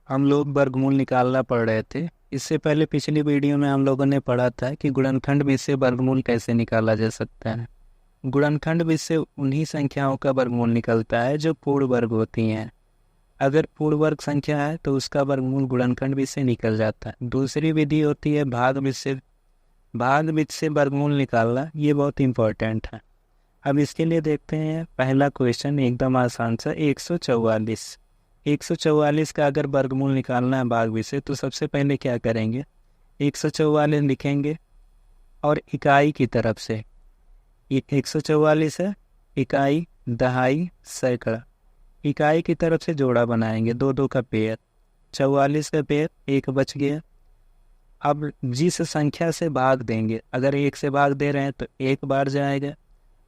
हम लोग वर्गमूल निकालना पढ़ रहे थे। इससे पहले पिछली वीडियो में हम लोगों ने पढ़ा था कि गुणनखंड में से वर्गमूल कैसे निकाला जा सकता है। गुणनखंड में से उन्हीं संख्याओं का वर्गमूल निकलता है जो पूर्ण वर्ग होती हैं। अगर पूर्ण वर्ग संख्या है तो उसका वर्गमूल गुणनखंड में से निकल जाता है। दूसरी विधि होती है भाग में से। भाग में से वर्गमूल निकालना, ये बहुत इंपॉर्टेंट है। अब इसके लिए देखते हैं पहला क्वेश्चन, एकदम आसान सा। 144 144 का अगर वर्गमूल निकालना है भाग में से, तो सबसे पहले क्या करेंगे, 144 लिखेंगे और इकाई की तरफ से, ये 144 है, इकाई, दहाई, सैकड़ा, इकाई की तरफ से जोड़ा बनाएंगे, दो दो का पेयर, 44 का पेयर, एक बच गया। अब जिस संख्या से भाग देंगे, अगर एक से भाग दे रहे हैं तो एक बार जाएगा,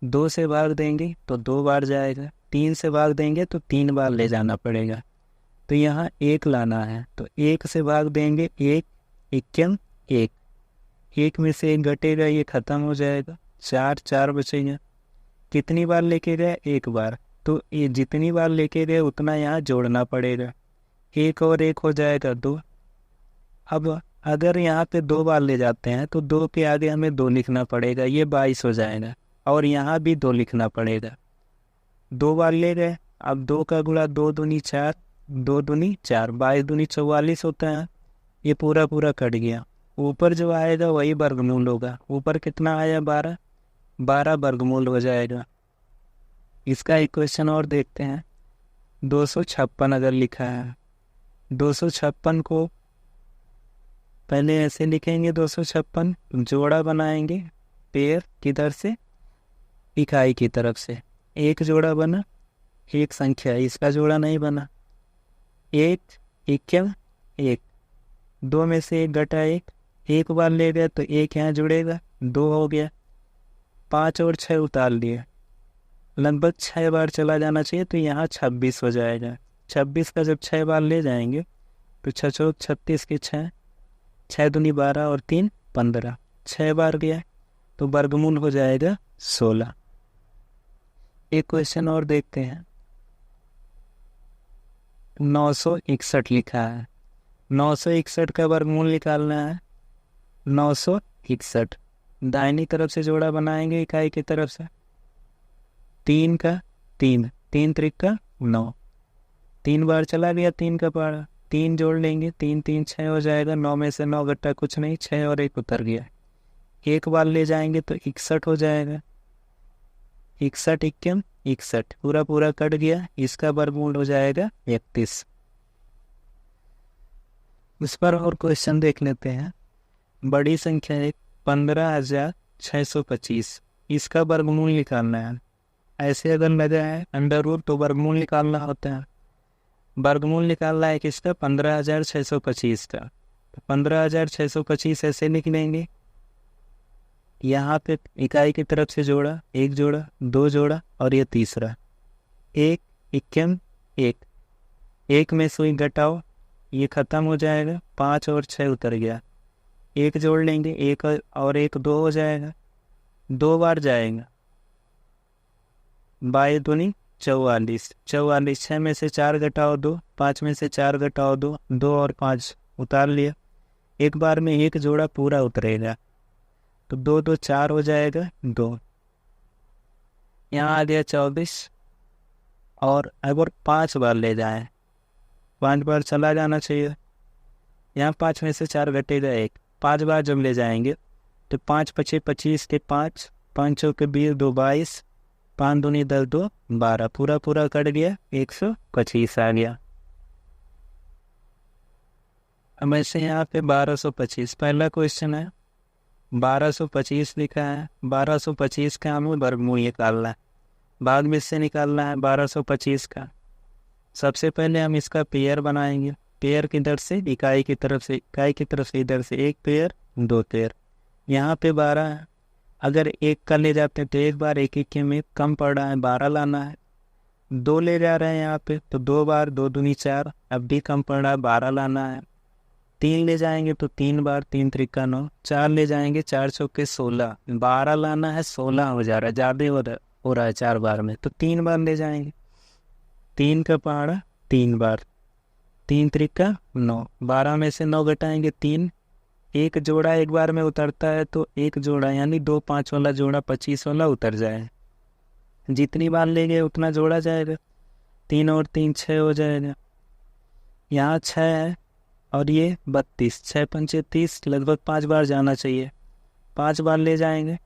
दो से भाग देंगे तो दो बार जाएगा, तीन से भाग देंगे तो तीन बार ले जाना पड़ेगा। तो यहाँ एक लाना है, तो एक से भाग देंगे, एक, इक्कीम, एक, एक में से एक घटेगा, ये खत्म हो जाएगा, चार, चार बचेगा। कितनी बार लेके गए, एक बार, तो ये जितनी बार लेके गए उतना यहाँ जोड़ना पड़ेगा, एक और एक हो जाएगा, दो। अब अगर यहाँ पे दो बार ले जाते हैं तो दो के आगे हमें दो लिखना पड़ेगा, ये 22 हो जाएगा, और यहाँ भी दो लिखना पड़ेगा। दो बार ले गए, अब दो का गुणा, दो दूनी चार, दो दूनी चार, 22 दूनी 44 होता है, ये पूरा पूरा कट गया। ऊपर जो आएगा वही वर्गमूल होगा, ऊपर कितना आया, 12, 12 वर्गमूल हो जाएगा। इसका एक क्वेश्चन और देखते हैं। 256 अगर लिखा है, 256 को पहले ऐसे लिखेंगे, 256 जोड़ा बनाएंगे, पेयर किधर से, इकाई की तरफ से, एक जोड़ा बना, एक संख्या, इसका जोड़ा नहीं बना, एक, इक्कीम, एक, दो में से एक घटा एक बार ले गए तो एक यहाँ जुड़ेगा, दो हो गया, पाँच और छः उतार लिए, लगभग 6 बार चला जाना चाहिए, तो यहाँ 26 हो जाएगा। 26 का जब 6 बार ले जाएंगे तो 6 चौक 36 के 6, 6 दूनी 12 और 3 15, 6 बार गया, तो वर्गमूल हो जाएगा 16। एक क्वेश्चन और देखते हैं। 961 लिखा है, 961 का वर्गमूल निकालना है। 961 दाहिनी तरफ से जोड़ा बनाएंगे, इकाई की तरफ से, तीन का तीन, तीन त्रिक का 9, तीन बार चला गया तीन का पारा, तीन जोड़ लेंगे, तीन तीन 6 हो जाएगा, 9 में से 9 घटा कुछ नहीं, 6 और एक उतर गया, एक बार ले जाएंगे तो 61 हो जाएगा, 61 इक्कीम 61, पूरा पूरा कट गया, इसका वर्गमूल हो जाएगा 31। इस पर और क्वेश्चन देख लेते हैं। बड़ी संख्या एक, 15,625, इसका वर्गमूल निकालना है। ऐसे अगर लगा है अंडर रूट तो वर्गमूल निकालना होता है। वर्गमूल निकालना है किसका, 15,625 का, तो 15,625 ऐसे लिख लेंगे। यहाँ पे इकाई की तरफ से जोड़ा, एक जोड़ा, दो जोड़ा, और ये तीसरा, एक, इक्कीम, एक, एक में सुई घटाओ, ये खत्म हो जाएगा, 5 और 6 उतर गया, एक जोड़ लेंगे, एक और एक, दो हो जाएगा, दो बार जाएगा, 22 दूनी 44, 44, 6 में से 4 घटाओ 2, 5 में से 4 घटाओ 2, 2 और 5 उतार लिया, एक बार में एक जोड़ा पूरा उतरेगा, तो 2 2 4 हो जाएगा, 2, यहाँ आ गया 24। और अगर 5 बार ले जाए, 5 बार चला जाना चाहिए, यहाँ 5 में से 4 घटेगा एक, 5 बार जब ले जाएंगे तो 5 पचे 25 के 5, 5 चौके 20, 2 22, 5 दूनी 10, 2 12, पूरा पूरा कट गया, 125 आ गया। अब ऐसे यहाँ पे 1225 पहला क्वेश्चन है, 1225 लिखा है, 1225 का हमें वर्गमूल निकालना है, भाग में से निकालना है 1225 का। सबसे पहले हम इसका पेयर बनाएंगे, पेयर किधर से, इकाई की तरफ से, इकाई की तरफ से इधर से, एक पेयर, दो पेयर, यहाँ पे 12 है, अगर एक का ले जाते हैं तो एक बार, एक एक में कम पड़ रहा है, 12 लाना है, दो ले जा रहे हैं यहाँ पे तो दो बार, दो दूनी 4, अब भी कम पड़ रहा है, 12 लाना है, तीन ले जाएंगे तो तीन बार, तीन त्रिका 9, चार ले जाएंगे, चार चौके 16, 12 लाना है, 16 हो जा रहा है, ज़्यादा हो रहा है 4 बार में, तो 3 बार ले जाएंगे, तीन का पहाड़ा 3 बार, 3 त्रिका 9, 12 में से 9 घटाएंगे 3, एक जोड़ा एक बार में उतरता है तो एक जोड़ा यानी 2 5 वाला जोड़ा 25 वाला उतर जाए, जितनी बार ले गए उतना जोड़ा जाएगा, 3 और 3 6 हो जाएगा। यहाँ 6 है और ये 32, 6 पंचे 30, लगभग 5 बार जाना चाहिए, 5 बार ले जाएंगे,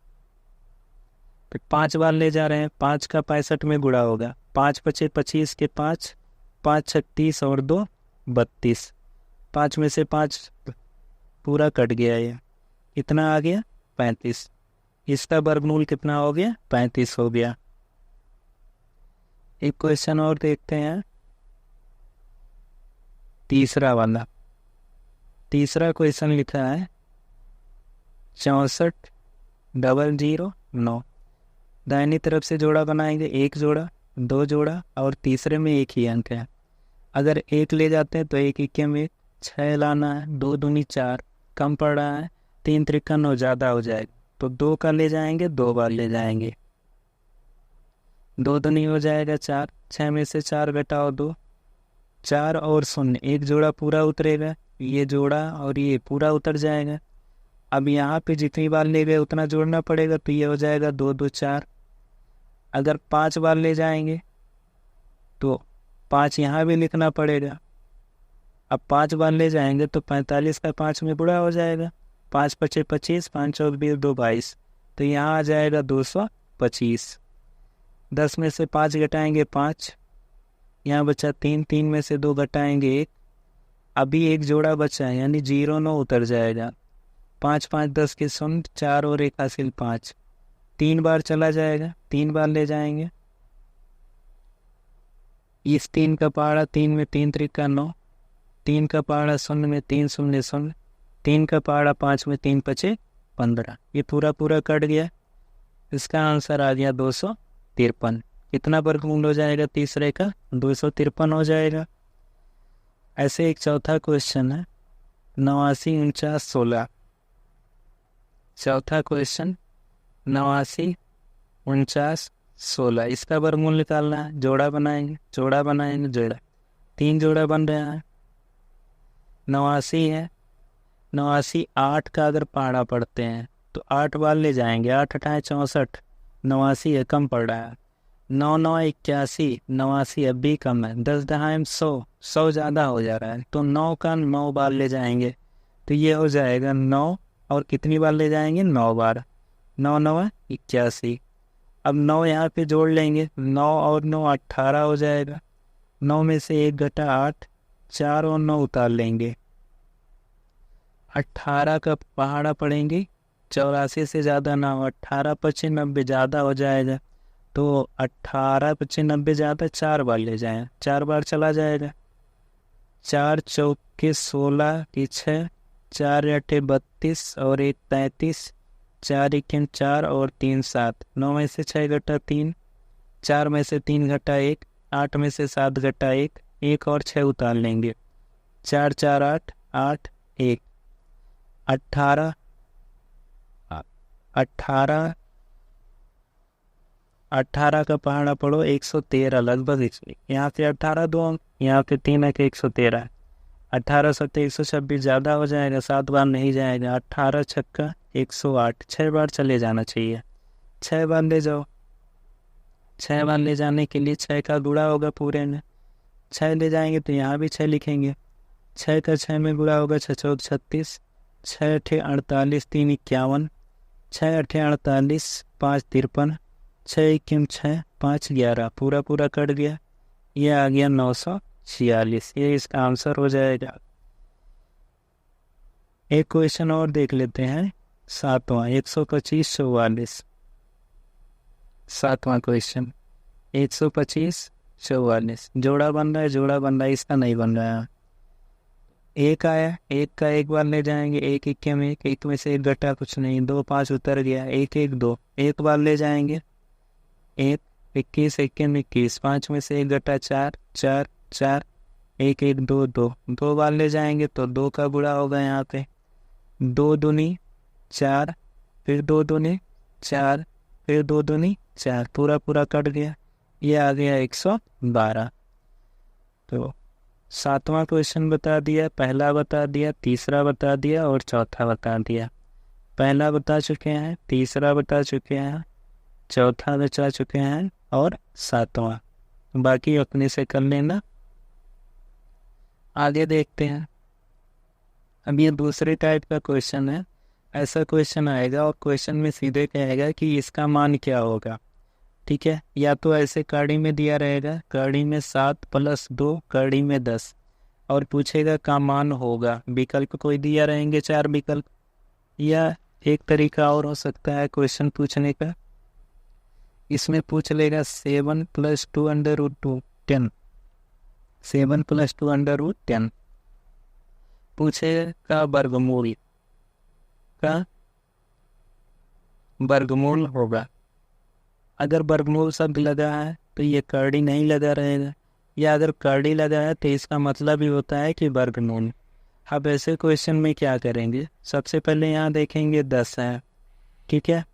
फिर 5 बार ले जा रहे हैं, 5 का 65 में गुणा होगा, 5 पचे 25 के 5, 5 छक 30 और 2 32, 5 में से 5 पूरा कट गया, ये कितना आ गया 35, इसका वर्गमूल कितना हो गया 35 हो गया। एक क्वेश्चन और देखते हैं, तीसरा वाला। तीसरा क्वेश्चन लिखा है 64,009, दाहिनी तरफ से जोड़ा बनाएंगे, एक जोड़ा, दो जोड़ा और तीसरे में एक ही अंक है। अगर एक ले जाते हैं तो एक इक्के में 6 लाना है, 2 दूनी 4 कम पड़ रहा है, 3 त्रिका 9 ज़्यादा हो जाएगा, तो 2 का ले जाएंगे, 2 बार ले जाएंगे, 2 दूनी हो जाएगा 4, 6 में से 4 घटाओ 2, 4 और 0, एक जोड़ा पूरा उतरेगा, ये जोड़ा और ये पूरा उतर जाएगा। अब यहाँ पे जितनी बार ले गए उतना जोड़ना पड़ेगा, तो ये हो जाएगा 2 2 4। अगर 5 बार ले जाएंगे तो 5 यहाँ भी लिखना पड़ेगा, अब 5 बार ले जाएंगे तो 45 का 5 में गुणा हो जाएगा, 5 पचे 25, 5 चौक 20, 2 22, तो यहाँ आ जाएगा 225। 10 में से 5 घटाएंगे 5, यहाँ बचा 3, 3 में से 2 घटाएंगे 1, अभी एक जोड़ा बचा है यानी 0 9 उतर जाएगा, 5 5 10 के 0, 4 और 1 हासिल 5, 3 बार चला जाएगा, 3 बार ले जाएंगे, इस 3 का पहाड़ा 3 में 3 त्रिका 9, 3 का पहाड़ा 0 में 3 0 0, 3 का पहाड़ा 5 में 3 पचे 15, ये पूरा पूरा कट गया, इसका आंसर आ गया 253। कितना वर्गमूल हो जाएगा तीसरे का 253 हो जाएगा। ऐसे एक चौथा क्वेश्चन है 89 49 16, चौथा क्वेश्चन 89 49 16, इसका वर्गमूल निकालना है, जोड़ा बनाएंगे जोड़ा, 3 जोड़ा बन रहा है, 89 है, 89 8 का अगर पहाड़ा पढ़ते हैं तो 8 बार ले जाएंगे, 8 8 64, 89 है कम पड़ रहा है, 9 9 81, 89 अब भी कम है, 10 दहाई 100, 100 ज़्यादा हो जा रहा है, तो 9 का 9 बार ले जाएंगे, तो ये हो जाएगा 9, और कितनी बार ले जाएंगे 9 बार, 9 9 81। अब 9 यहाँ पे जोड़ लेंगे, 9 और 9 18 हो जाएगा, 9 में से 1 घटा 8, 4 और 9 उतार लेंगे, 18 का पहाड़ा पड़ेंगे, 84 से ज़्यादा ना हो, 18 पचे 90 ज़्यादा हो जाएगा, तो 18 पचे 90 ज़्यादा, 4 बार ले जाएं, 4 बार चला जाएगा, 4 चौके 16 की 6, 4 अठे 32 और 1 33, 4 इक्कीन 4 और 3 7, 9 में से 6 घटा 3, 4 में से 3 घटा 1, 8 में से 7 घटा 1, 1 और 6 उतार लेंगे, 4 4 8 8 1, 18 18 18 का पहाड़ा पढ़ो 113 लगभग, इसलिए यहाँ से 18 2 अंक, यहाँ पे 3 है कि 113, 18 7 126 ज़्यादा हो जाएगा, 7 बार नहीं जाएगा, 18 छक्का 108, 6 बार चले जाना चाहिए, 6 बार ले जाओ, 6 बार ले जाने के लिए 6 का गुणा होगा पूरे में, 6 ले जाएंगे तो यहाँ भी 6 लिखेंगे, 6 का 6 में गुणा होगा 6 चौक 36, 6 अठे 48, 3 51, 6 अठे 48, 5 53, 6 इक्कीन 6, 5 11, पूरा पूरा कट गया, ये आ गया 946, ये इसका आंसर हो जाएगा। एक क्वेश्चन और देख लेते हैं, 7वां 125 44, 7वां क्वेश्चन 125 44, जोड़ा बन रहा है, जोड़ा बन रहा है, इसका नहीं बन रहा है, एक आया, एक का एक बार ले जाएंगे, एक इक्के में एक में से एक घटा कुछ नहीं, 2 5 उतर गया, 1 1 2, एक बार ले जाएंगे, 1 21 इक्कीन 21, 5 में से 1 घटा 4 4 4, 1 1 2 2, 2 बार ले जाएंगे तो 2 का गुणा होगा, यहाँ पे 2 दूनी 4, फिर 2 दूनी 4, फिर 2 दूनी 4, पूरा पूरा कट गया, ये आ गया 112। तो सातवां क्वेश्चन बता दिया, पहला बता दिया, तीसरा बता दिया और चौथा बता दिया। पहला बता चुके हैं, तीसरा बता चुके हैं, चौथा बता चुके हैं और सातवां, बाकी अपने से कर लेना। आगे देखते हैं। अब ये दूसरे टाइप का क्वेश्चन है। ऐसा क्वेश्चन आएगा और क्वेश्चन में सीधे कहेगा कि इसका मान क्या होगा। ठीक है, या तो ऐसे कड़ी में दिया रहेगा, कड़ी में 7 + 2 कड़ी में 10, और पूछेगा का मान होगा। विकल्प कोई दिया रहेंगे, 4 विकल्प। या एक तरीका और हो सकता है क्वेश्चन पूछने का, इसमें पूछ लेगा 7 + 2 √2 10, 7 + 2 √10 पूछेगा वर्गमूल का वर्गमूल होगा। अगर वर्गमूल शब्द लगा है तो ये कर्डी नहीं लगा रहेगा, या अगर कर्डी लगा है तो इसका मतलब ही होता है कि वर्गमूल। अब ऐसे क्वेश्चन में क्या करेंगे, सबसे पहले यहाँ देखेंगे 10 है। ठीक है,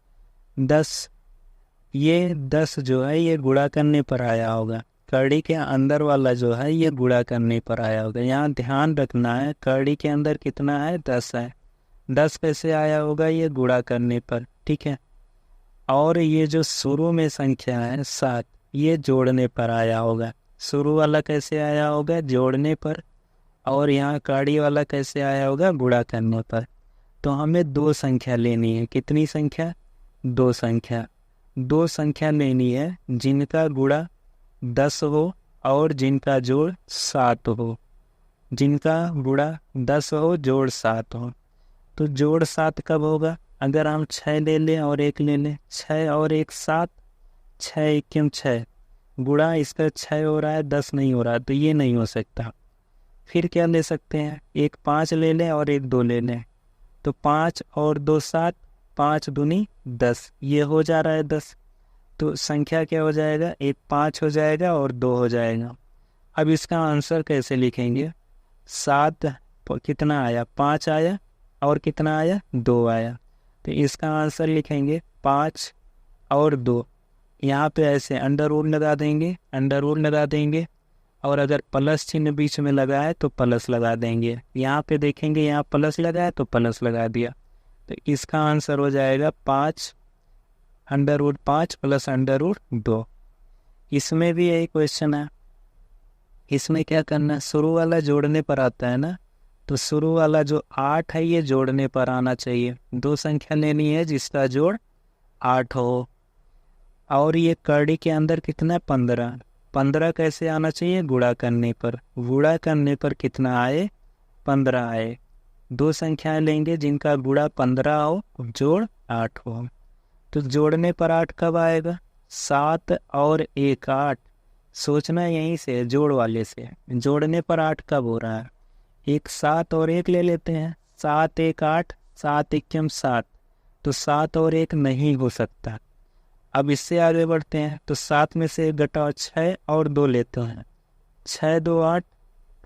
10, ये 10 जो है ये गुणा करने पर आया होगा। कर्डी के अंदर वाला जो है ये गुणा करने पर आया होगा। यहाँ ध्यान रखना है कर्डी के अंदर कितना है, 10 है। 10 कैसे आया होगा, ये गुणा करने पर। ठीक है, और ये जो शुरू में संख्या है 7, ये जोड़ने पर आया होगा। शुरू वाला कैसे आया होगा, जोड़ने पर, और यहाँ कर्डी वाला कैसे आया होगा, गुणा करने पर। तो हमें 2 संख्या लेनी है। कितनी संख्या, 2 संख्या। 2 संख्या लेनी है जिनका गुणा 10 हो और जिनका जोड़ 7 हो। जिनका गुणा 10 हो, जोड़ 7 हो। तो जोड़ 7 कब होगा, अगर हम 6 ले लें और 1 ले लें, 6 और 1 7, 6 1 6, गुणा इसका 6 हो रहा है, 10 नहीं हो रहा, तो ये नहीं हो सकता। फिर क्या ले सकते हैं, एक 5 ले लें और 1 2 ले लें, तो 5 और 2 7, 5 दूनी 10, ये हो जा रहा है 10। तो संख्या क्या हो जाएगा, एक 5 हो जाएगा और 2 हो जाएगा। अब इसका आंसर कैसे लिखेंगे, 7 कितना आया, 5 आया, और कितना आया, 2 आया। तो इसका आंसर लिखेंगे 5 और 2। यहाँ पे ऐसे अंडर रूट लगा देंगे, अंडर रूट लगा देंगे, और अगर प्लस चिन्ह बीच में लगा है तो प्लस लगा देंगे। यहाँ पे देखेंगे यहाँ प्लस लगा है तो प्लस लगा दिया। तो इसका आंसर हो जाएगा 5 √5 + √2। इसमें भी यही क्वेश्चन है। इसमें क्या करना है, शुरू वाला जोड़ने पर आता है ना, तो शुरू वाला जो 8 है ये जोड़ने पर आना चाहिए। 2 संख्या लेनी है जिसका जोड़ 8 हो, और ये कर्डी के अंदर कितना, 15। 15 कैसे आना चाहिए, गुणा करने पर। गुणा करने पर कितना आए, 15 आए। 2 संख्याएं लेंगे जिनका गुणा 15 हो, जोड़ 8 हो। तो जोड़ने पर 8 कब आएगा, 7 और 1 8। सोचना यहीं से, जोड़ वाले से। जोड़ने पर 8 कब हो रहा है, एक 7 और 1 ले लेते हैं, 7 1 8, 7 1 7, तो 7 और 1 नहीं हो सकता। अब इससे आगे बढ़ते हैं, तो 7 में से 1 घटाओ, 6 और 2 लेते हैं, 6 2 8,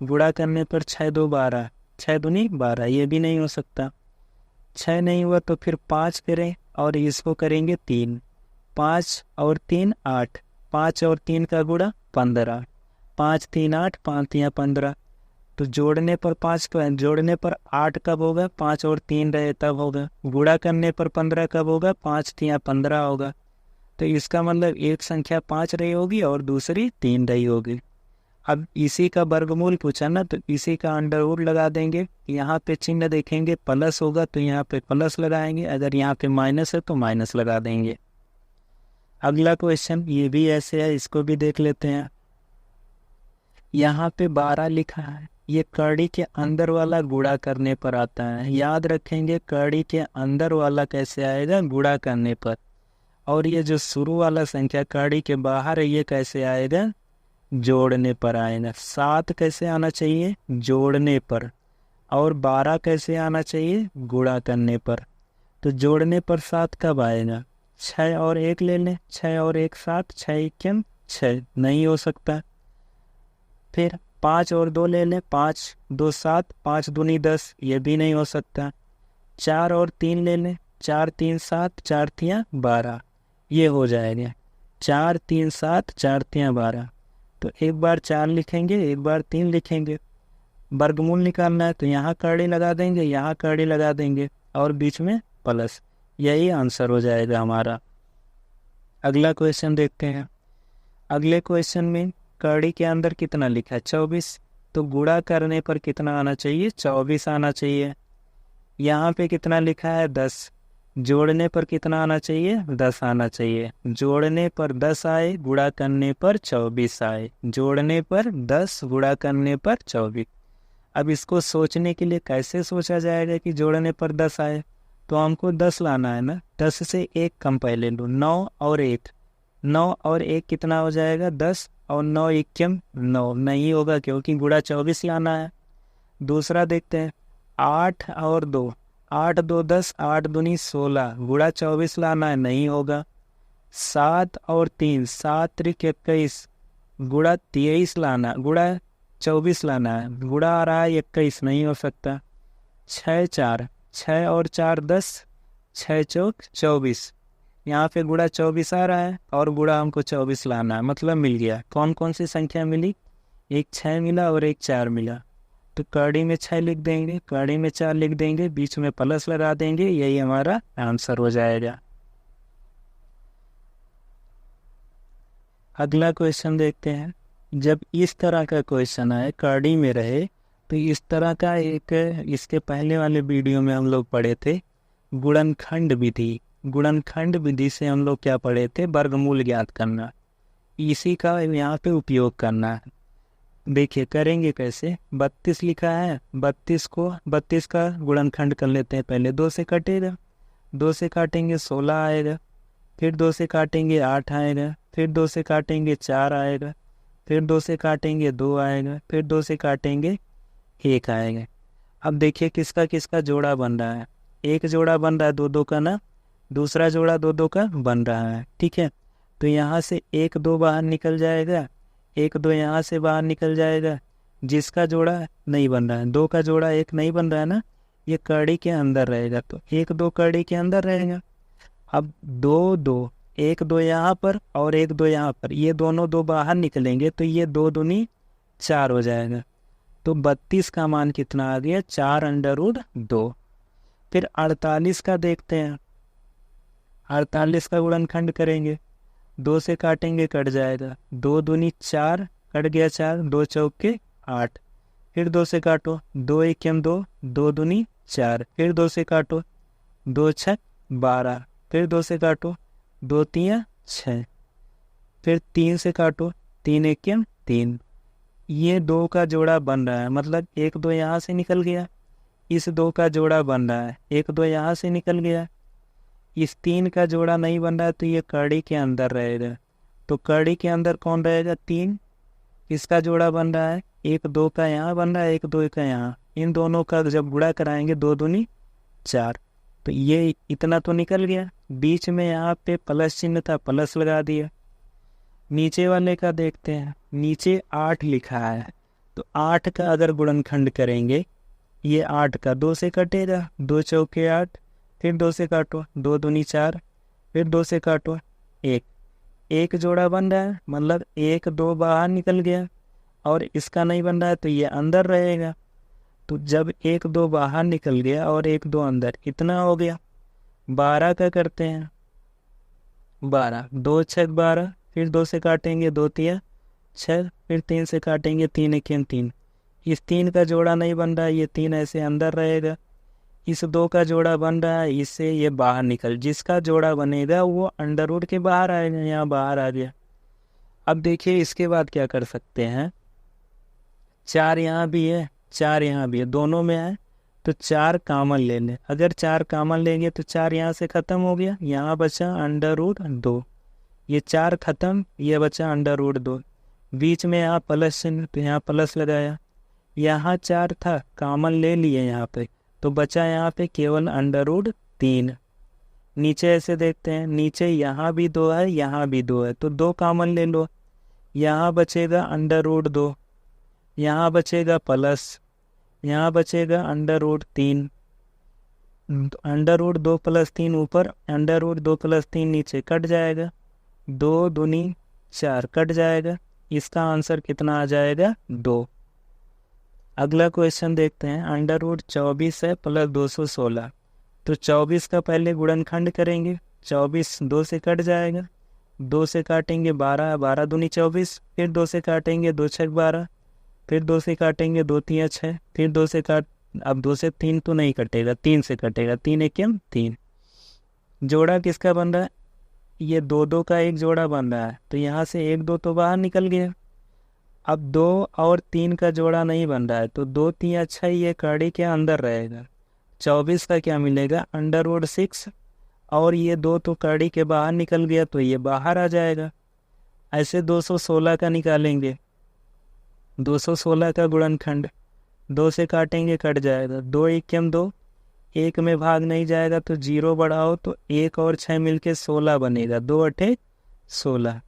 गुणा करने पर 6 2 12, 6 दूनी 12, ये भी नहीं हो सकता। 6 नहीं हुआ तो फिर 5 करें और इसको करेंगे 3, 5 और 3 8, 5 और 3 का गुणा 15, 5 3 8, 5 3 15। तो जोड़ने पर 5 का, जोड़ने पर 8 कब होगा, 5 और 3 रहे तब होगा। गुणा करने पर 15 कब होगा, 5 3 15 होगा। तो इसका मतलब एक संख्या 5 रही होगी और दूसरी 3 रही होगी। अब इसी का वर्गमूल पूछा ना, तो इसी का अंडर रूट लगा देंगे। यहाँ पे चिन्ह देखेंगे प्लस होगा तो यहाँ पे प्लस लगाएंगे, अगर यहाँ पे माइनस है तो माइनस लगा देंगे। अगला क्वेश्चन ये भी ऐसे है, इसको भी देख लेते हैं। यहाँ पे 12 लिखा है, ये कर्डी के अंदर वाला गुणा करने पर आता है। याद रखेंगे कर्डी के अंदर वाला कैसे आएगा, गुणा करने पर। और ये जो शुरू वाला संख्या कर्डी के बाहर है ये कैसे आएगा, जोड़ने पर आएगा। 7 कैसे आना चाहिए, जोड़ने पर, और 12 कैसे आना चाहिए, गुणा करने पर। तो जोड़ने पर 7 कब आएगा, 6 और 1 ले लें, 6 और 1 7, 6 1 6, नहीं हो सकता। फिर 5 और 2 ले लें, 5 2 7, 5 दूनी 10, ये भी नहीं हो सकता। 4 और 3 ले लें, 4 3 7, 4 3 12, ये हो जाएगा। 4 3 7, 4 3 12। तो एक बार 4 लिखेंगे, एक बार 3 लिखेंगे। वर्गमूल निकालना है तो यहाँ कड़ी लगा देंगे, यहाँ कड़ी लगा देंगे और बीच में प्लस। यही आंसर हो जाएगा हमारा। अगला क्वेश्चन देखते हैं। अगले क्वेश्चन में कड़ी के अंदर कितना लिखा है? 24। तो गुणा करने पर कितना आना चाहिए? 24 आना चाहिए। यहाँ पे कितना लिखा है? 10। जोड़ने पर कितना आना चाहिए? 10 आना चाहिए। जोड़ने पर 10 आए, गुणा करने पर 24 आए। जोड़ने पर 10, गुणा करने पर 24। अब इसको सोचने के लिए कैसे सोचा जाएगा कि जोड़ने पर 10 आए? तो हमको 10 लाना है ना, 10 से 1 कम पहले लो। 9 और 1, 9 और 1 कितना हो जाएगा? 10। और 9 एकम 9 नहीं होगा क्योंकि गुणा 24 लाना है। दूसरा देखते हैं, 8 और 2, 8 2 10, 8 दूनी 16, गुणा 24 लाना है, नहीं होगा। 7 और 3, 7 त्रिक 21, गुणा 23 लाना, गुणा 24 लाना है, गुणा आ रहा है 21, नहीं हो सकता। 6 4, 6 और 4 10, 6 चौक 24, यहाँ पे गुणा 24 आ रहा है और गुणा हमको 24 लाना है, मतलब मिल गया। कौन कौन सी संख्या मिली? एक 6 मिला और एक 4 मिला। तो कड़ी में 6 लिख देंगे, कड़ी में 4 लिख देंगे, बीच में प्लस लगा देंगे, यही हमारा आंसर हो जाएगा। अगला क्वेश्चन देखते हैं। जब इस तरह का क्वेश्चन आए, कड़ी में रहे, तो इस तरह का एक, इसके पहले वाले वीडियो में हम लोग पढ़े थे गुणनखंड विधि। गुणनखंड विधि से हम लोग क्या पढ़े थे? वर्गमूल ज्ञात करना। इसी का यहाँ पे उपयोग करना है। देखिए करेंगे कैसे। 32 लिखा है, 32 का गुणनखंड कर लेते हैं। पहले 2 से कटेगा, 2 से काटेंगे 16 आएगा, फिर 2 से काटेंगे 8 आएगा, फिर 2 से काटेंगे 4 आएगा, फिर 2 से काटेंगे 2 आएगा, फिर 2 से काटेंगे 1 आएगा। अब देखिए किसका किसका जोड़ा बन रहा है। एक जोड़ा बन रहा है 2 2 का ना, दूसरा जोड़ा 2 2 का बन रहा है, ठीक है। तो यहाँ से 1 2 बाहर निकल जाएगा, 1 2 यहाँ से बाहर निकल जाएगा। जिसका जोड़ा नहीं बन रहा है, 2 का जोड़ा 1 नहीं बन रहा है ना, ये कड़ी के अंदर रहेगा, तो 1 2 कड़ी के अंदर रहेगा। अब 2 2, 1 2 यहाँ पर और 1 2 यहाँ पर, ये दोनों 2 बाहर निकलेंगे तो ये 2 दूनी 4 हो जाएगा। तो 32 का मान कितना आ गया? 4√2। फिर 48 का देखते हैं। 48 का गुणनखंड करेंगे, 2 से काटेंगे कट जाएगा, 2 दूनी 4, कट गया 4, 2 चौके 8। फिर 2 से काटो, 2 एकम 2, 2 दूनी 4, फिर 2 से काटो, 2 6 12, फिर 2 से काटो, 2 3 6, फिर 3 से काटो, 3 एकम 3। ये 2 का जोड़ा बन रहा है, मतलब 1 2 यहाँ से निकल गया, इस 2 का जोड़ा बन रहा है, 1 2 यहाँ से निकल गया, इस 3 का जोड़ा नहीं बन रहा है, तो ये कड़ी के अंदर रहेगा। तो कड़ी के अंदर कौन रहेगा? 3। इसका जोड़ा बन रहा है, 1 2 का यहाँ बन रहा है, 1 2 का यहाँ, इन दोनों का जब गुणा कराएंगे 2 दूनी 4, तो ये इतना तो निकल गया। बीच में यहाँ पे प्लस चिन्ह था, प्लस लगा दिया। नीचे वाले का देखते हैं। नीचे 8 लिखा है, तो 8 का अगर गुणनखंड करेंगे, ये 8 का 2 से कटेगा, 2 चौके 8, फिर 2 से काटो, 2 दूनी 4, फिर 2 से काटो 1, एक जोड़ा बन रहा है, मतलब 1 2 बाहर निकल गया और इसका नहीं बन रहा है, तो ये अंदर रहेगा। तो जब 1 2 बाहर निकल गया और 1 2 अंदर, कितना हो गया? 12 का करते हैं। 12, 2 6 12, फिर 2 से काटेंगे, 2 3 6, फिर 3 से काटेंगे, 3 1 3। इस 3 का जोड़ा नहीं बन रहा है, ये 3 ऐसे अंदर रहेगा। इस 2 का जोड़ा बन रहा है, इससे ये बाहर निकल, जिसका जोड़ा बनेगा वो अंडर रूट के बाहर आएगा, यहाँ बाहर आ गया। अब देखिए इसके बाद क्या कर सकते हैं। 4 यहाँ भी है, 4 यहाँ भी है, दोनों में है, तो 4 कॉमन ले लें। अगर 4 कॉमन लेंगे तो 4 यहाँ से ख़त्म हो गया, यहाँ बचा अंडर रूट 2, ये 4 ख़त्म, ये बचा अंडर रूट 2। बीच में यहाँ प्लस चिन्ह, तो यहाँ प्लस लगाया। यहाँ 4 था, कॉमन ले लिए यहाँ पे, तो बचा यहाँ पे केवल अंडर रूट 3। नीचे ऐसे देखते हैं, नीचे यहाँ भी 2 है, यहाँ भी 2 है, तो 2 कॉमन ले लो। यहाँ बचेगा अंडर रूट 2, यहाँ बचेगा प्लस, यहाँ बचेगा अंडर रूट 3। अंडर रूट 2 + 3 ऊपर, अंडर रूट 2 + 3 नीचे, कट जाएगा, 2 दूनी 4, कट जाएगा, इसका आंसर कितना आ जाएगा 2। अगला क्वेश्चन देखते हैं, अंडर रूट 24 है प्लस 216। तो 24 का पहले गुणनखंड करेंगे, 24 2 से कट जाएगा, 2 से काटेंगे 12, 12 दूनी 24, फिर 2 से काटेंगे 2 छक 12, फिर 2 से काटेंगे 2 तिया 6, फिर 2 से काट, अब 2 से 3 तो नहीं कटेगा, 3 से कटेगा, 3 एकम 3। जोड़ा किसका बन रहा है, ये 2 2 का एक जोड़ा बन रहा है, तो यहाँ से 1 2 तो बाहर निकल गया। अब 2 और 3 का जोड़ा नहीं बन रहा है, तो 2 3 6 ये कड़ी के अंदर रहेगा। 24 का क्या मिलेगा, अंडर रूट 6, और ये 2 तो कड़ी के बाहर निकल गया, तो ये बाहर आ जाएगा। ऐसे 216 का निकालेंगे, 216 का गुणनखंड, 2 से काटेंगे कट जाएगा, 2 एकम 2, 1 में भाग नहीं जाएगा तो 0 बढ़ाओ, तो 1 और 6 मिलके 16 बनेगा, 2 अठे 16।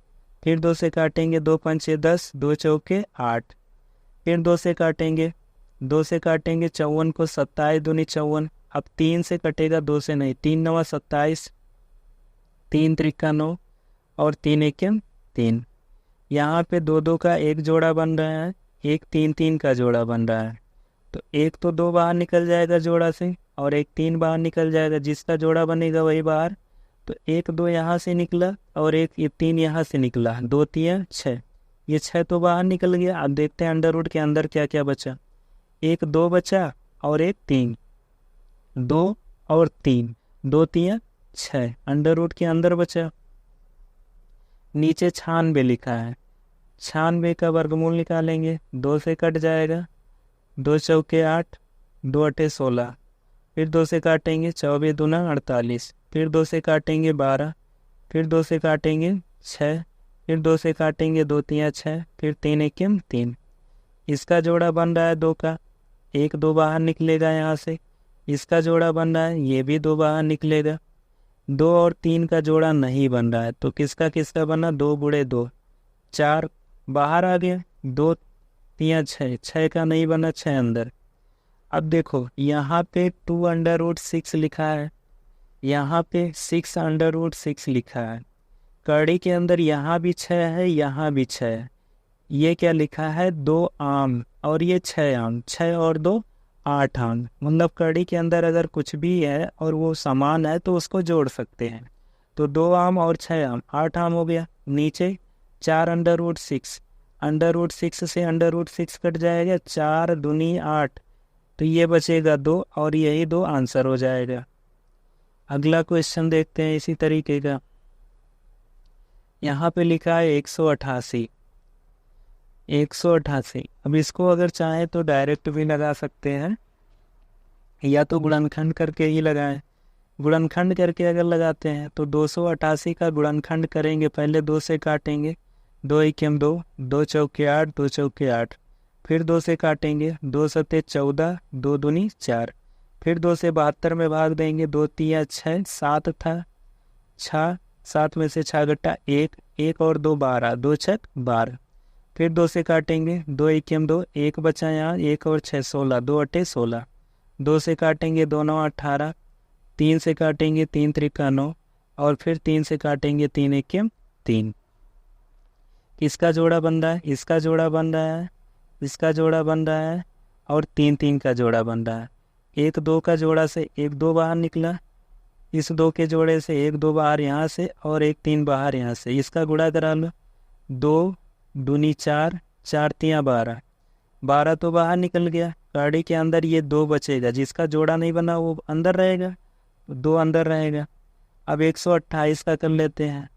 फिर 2 से काटेंगे, 2 पंचे 10, 2 चौके 8, फिर 2 से काटेंगे, 2 से काटेंगे 54 को, 27 दूनी 54। अब 3 से कटेगा, 2 से नहीं, 3 9 27, 3 त्रिका 9, और 3 एकम 3। यहाँ पे 2 2 का एक जोड़ा बन रहा है, एक 3 3 का जोड़ा बन रहा है, तो एक तो 2 बाहर निकल जाएगा जोड़ा से, और एक 3 बाहर निकल जाएगा, जिसका जोड़ा बनेगा वही बाहर। तो 1 2 यहाँ से निकला, और एक ये 3 यहाँ से निकला, 2 3 6, ये 6 तो बाहर निकल गया। अब देखते हैं अंडर रूट के अंदर क्या क्या बचा, एक 2 बचा और एक 3, 2 और 3, 2 3 6, अंडर रूट के अंदर बचा। नीचे 96 लिखा है, 96 का वर्गमूल निकालेंगे, 2 से कट जाएगा, 2 चौके 8, 2 अठे 16, फिर 2 से काटेंगे, 24 दूना 48, फिर 2 से काटेंगे 12, फिर 2 से काटेंगे 6, फिर 2 से काटेंगे 2 3 6, फिर 3 एकम 3। इसका जोड़ा बन रहा है 2 का, 1 2 बाहर निकलेगा यहाँ से, इसका जोड़ा बन रहा है, ये भी 2 बाहर निकलेगा। 2 और 3 का जोड़ा नहीं बन रहा है, तो किसका किसका बना, 2 गुणे 2, 4 बाहर आ गया, 2 3 6, 6 का नहीं बना, 6 अंदर। अब देखो यहाँ पे 2 अंडर रूट 6 लिखा है, यहाँ पे 6 अंडर रूट 6 लिखा है, कड़ी के अंदर यहाँ भी 6 है, यहाँ भी 6 है। ये क्या लिखा है, 2 आम, और ये 6 आम, 6 और 2 8 आम। मतलब कड़ी के अंदर अगर कुछ भी है और वो समान है तो उसको जोड़ सकते हैं। तो 2 आम और 6 आम, 8 आम हो गया। नीचे 4 अंडर रूट 6, अंडर रूट 6 से अंडर रूट 6 कट जाएगा, 4 दूनी 8, तो ये बचेगा 2, और यही 2 आंसर हो जाएगा। अगला क्वेश्चन देखते हैं इसी तरीके का। यहाँ पे लिखा है 188, 188। अब इसको अगर चाहे तो डायरेक्ट भी लगा सकते हैं, या तो गुणनखंड करके ही लगाएं। गुणनखंड करके अगर लगाते हैं तो 288 का गुणनखंड करेंगे, पहले 2 से काटेंगे, 2 एकम 2, 2 चौके 8, 2 चौके 8, फिर 2 से काटेंगे, 2 सते 14, 2 दूनी 4, फिर 2 से 72 में भाग देंगे, 2 3 6, 7 था 6, 7 में से 6 घटा 1, 1 और 2 12, 2 छक 12, फिर 2 से काटेंगे, 2 एकम 2, 1 बचा यहाँ, 1 और 6 16, 2 अठे 16, 2 से काटेंगे 2 9 18, 3 से काटेंगे 3 त्रिका 9, और फिर 3 से काटेंगे 3 एकम 3। किसका जोड़ा बन रहा है, इसका जोड़ा बन रहा है, इसका जोड़ा बन रहा है, और 3 3 का जोड़ा बन रहा है। 1 2 का जोड़ा से 1 2 बाहर निकला, इस 2 के जोड़े से 1 2 बाहर यहाँ से, और 1 3 बाहर यहाँ से, इसका गुणा करा लो, 2 दूनी 4, 4 3 12, 12 तो बाहर निकल गया, कड़ी के अंदर ये 2 बचेगा, जिसका जोड़ा नहीं बना वो अंदर रहेगा, 2 अंदर रहेगा। अब 128 का कर लेते हैं,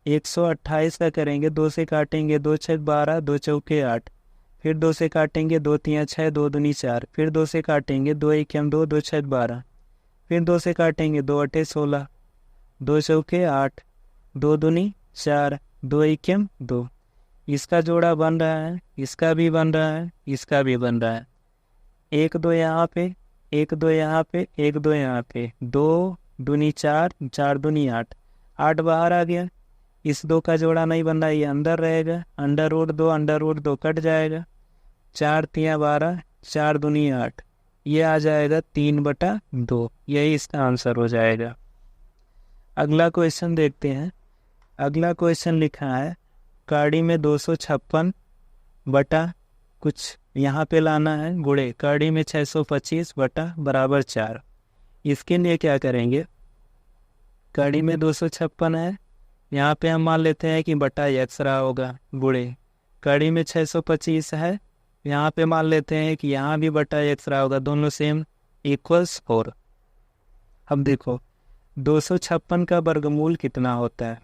128 का करेंगे, 2 से काटेंगे, 2 छक 12, 2 चौके 8, फिर 2 से काटेंगे, 2 3 6, 2 दूनी 4, फिर 2 से काटेंगे, 2 एकम 2, 2 छक 12, फिर 2 से काटेंगे, 2 अठे 16, 2 चौके 8, 2 दूनी 4, 2 एकम 2। इसका जोड़ा बन रहा है, इसका भी बन रहा है, इसका भी बन रहा है। 1 2 यहाँ पे, 1 2 यहाँ पे, 1 2 यहाँ पे, 2 दूनी 4, 4 दूनी 8, 8 बाहर आ गया। इस 2 का जोड़ा नहीं बन रहा, ये अंदर रहेगा, under root 2, under root 2 cut जाएगा, 4 3 12, 4 दूनी 8, ये आ जाएगा 3/2, यही इसका आंसर हो जाएगा। अगला क्वेश्चन देखते हैं। अगला क्वेश्चन लिखा है कड़ी में 256 बटा कुछ यहाँ पे लाना है गुणे कड़ी में 625 बटा बराबर 4। इसके लिए क्या करेंगे, कड़ी में 256 है, यहाँ पे हम मान लेते हैं कि बटा x रहा होगा, गुणे कड़ी में 625 है, यहाँ पे मान लेते हैं कि यहाँ भी बटा x रहा होगा, दोनों सेम इक्वल्स 4। अब देखो 256 का वर्गमूल कितना होता है,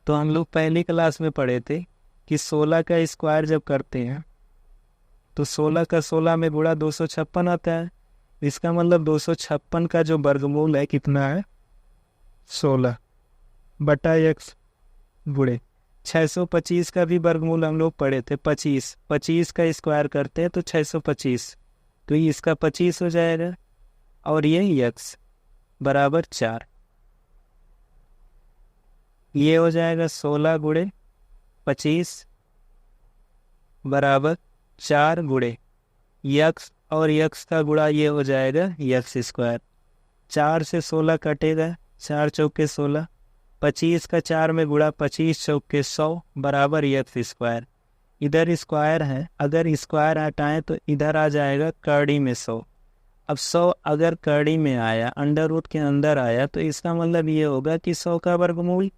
तो हम लोग पहली क्लास में पढ़े थे कि 16 का स्क्वायर जब करते हैं तो 16 का 16 में गुणा 256 आता है। इसका मतलब 256 का जो वर्गमूल है कितना है, 16 बटा x गुणे 625 का भी वर्गमूल हम लोग पढ़े थे 25, 25 का स्क्वायर करते हैं तो 625, तो ये इसका 25 हो जाएगा और ये x बराबर 4, ये हो जाएगा 16 गुणे 25 बराबर 4 गुणे यक्स और यक्स का गुणा ये हो जाएगा यक्स स्क्वायर। 4 से 16 कटेगा, 4 चौके 16, 25 का 4 में गुणा 25 चौके 100 बराबर यक्स स्क्वायर। इधर स्क्वायर है, अगर स्क्वायर हटाएं तो इधर आ जाएगा कड़ी में 100। अब 100 अगर कड़ी में आया, अंडर रूट के अंदर आया, तो इसका मतलब ये होगा कि 100 का वर्गमूल,